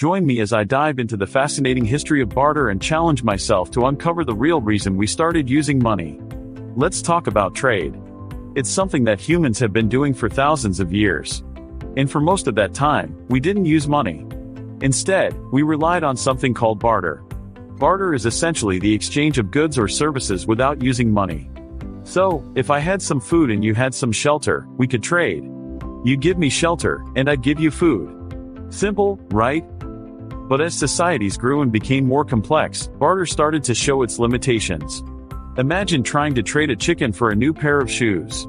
Join me as I dive into the fascinating history of barter and challenge myself to uncover the real reason we started using money. Let's talk about trade. It's something that humans have been doing for thousands of years. And for most of that time, we didn't use money. Instead, we relied on something called barter. Barter is essentially the exchange of goods or services without using money. So, if I had some food and you had some shelter, we could trade. You give me shelter, and I'd give you food. Simple, right? But as societies grew and became more complex, barter started to show its limitations. Imagine trying to trade a chicken for a new pair of shoes.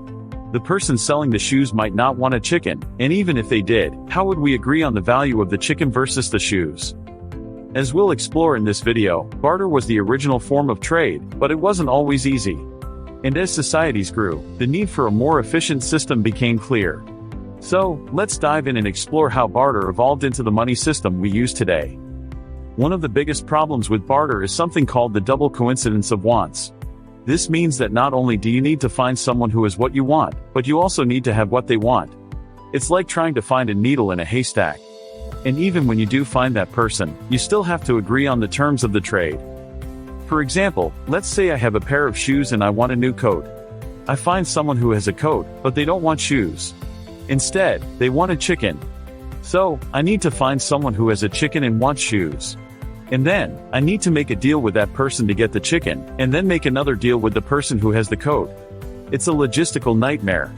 The person selling the shoes might not want a chicken, and even if they did, how would we agree on the value of the chicken versus the shoes? As we'll explore in this video, barter was the original form of trade, but it wasn't always easy. And as societies grew, the need for a more efficient system became clear. So, let's dive in and explore how barter evolved into the money system we use today. One of the biggest problems with barter is something called the double coincidence of wants. This means that not only do you need to find someone who has what you want, but you also need to have what they want. It's like trying to find a needle in a haystack. And even when you do find that person, you still have to agree on the terms of the trade. For example, let's say I have a pair of shoes and I want a new coat. I find someone who has a coat, but they don't want shoes. Instead, they want a chicken. So, I need to find someone who has a chicken and wants shoes. And then, I need to make a deal with that person to get the chicken, and then make another deal with the person who has the coat. It's a logistical nightmare.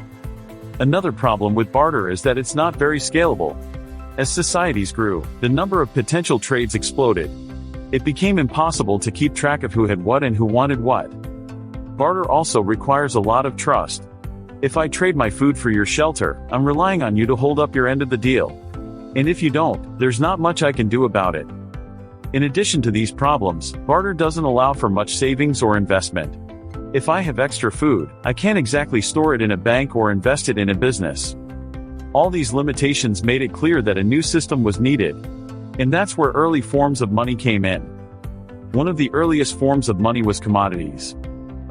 Another problem with barter is that it's not very scalable. As societies grew, the number of potential trades exploded. It became impossible to keep track of who had what and who wanted what. Barter also requires a lot of trust. If I trade my food for your shelter, I'm relying on you to hold up your end of the deal. And if you don't, there's not much I can do about it. In addition to these problems, barter doesn't allow for much savings or investment. If I have extra food, I can't exactly store it in a bank or invest it in a business. All these limitations made it clear that a new system was needed. And that's where early forms of money came in. One of the earliest forms of money was commodities.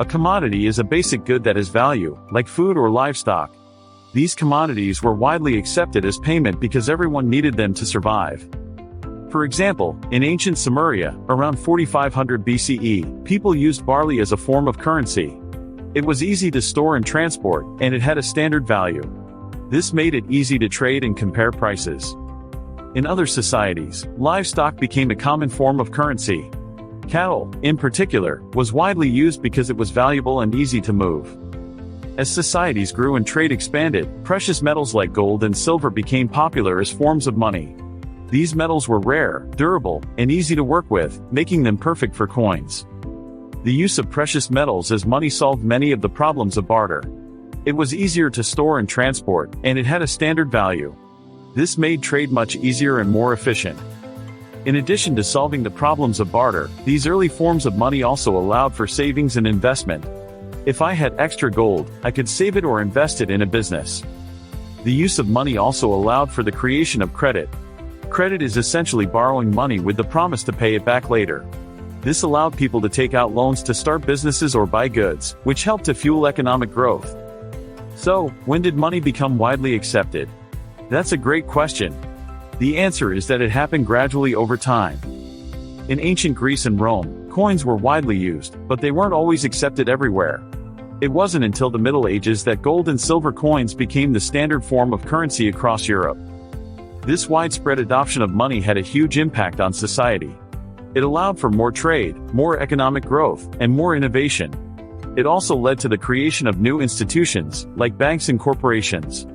A commodity is a basic good that has value, like food or livestock. These commodities were widely accepted as payment because everyone needed them to survive. For example, in ancient Sumeria, around 4500 BCE, people used barley as a form of currency. It was easy to store and transport, and it had a standard value. This made it easy to trade and compare prices. In other societies, livestock became a common form of currency. Cattle, in particular, was widely used because it was valuable and easy to move. As societies grew and trade expanded, precious metals like gold and silver became popular as forms of money. These metals were rare, durable, and easy to work with, making them perfect for coins. The use of precious metals as money solved many of the problems of barter. It was easier to store and transport, and it had a standard value. This made trade much easier and more efficient. In addition to solving the problems of barter, these early forms of money also allowed for savings and investment. If I had extra gold, I could save it or invest it in a business. The use of money also allowed for the creation of credit. Credit is essentially borrowing money with the promise to pay it back later. This allowed people to take out loans to start businesses or buy goods, which helped to fuel economic growth. So, when did money become widely accepted? That's a great question. The answer is that it happened gradually over time. In ancient Greece and Rome, coins were widely used, but they weren't always accepted everywhere. It wasn't until the Middle Ages that gold and silver coins became the standard form of currency across Europe. This widespread adoption of money had a huge impact on society. It allowed for more trade, more economic growth, and more innovation. It also led to the creation of new institutions, like banks and corporations.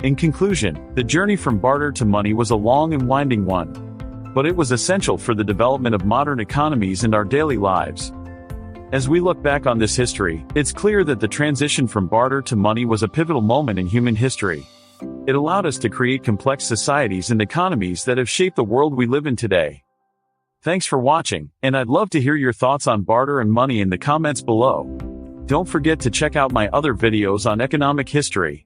In conclusion, the journey from barter to money was a long and winding one. But it was essential for the development of modern economies and our daily lives. As we look back on this history, it's clear that the transition from barter to money was a pivotal moment in human history. It allowed us to create complex societies and economies that have shaped the world we live in today. Thanks for watching, and I'd love to hear your thoughts on barter and money in the comments below. Don't forget to check out my other videos on economic history.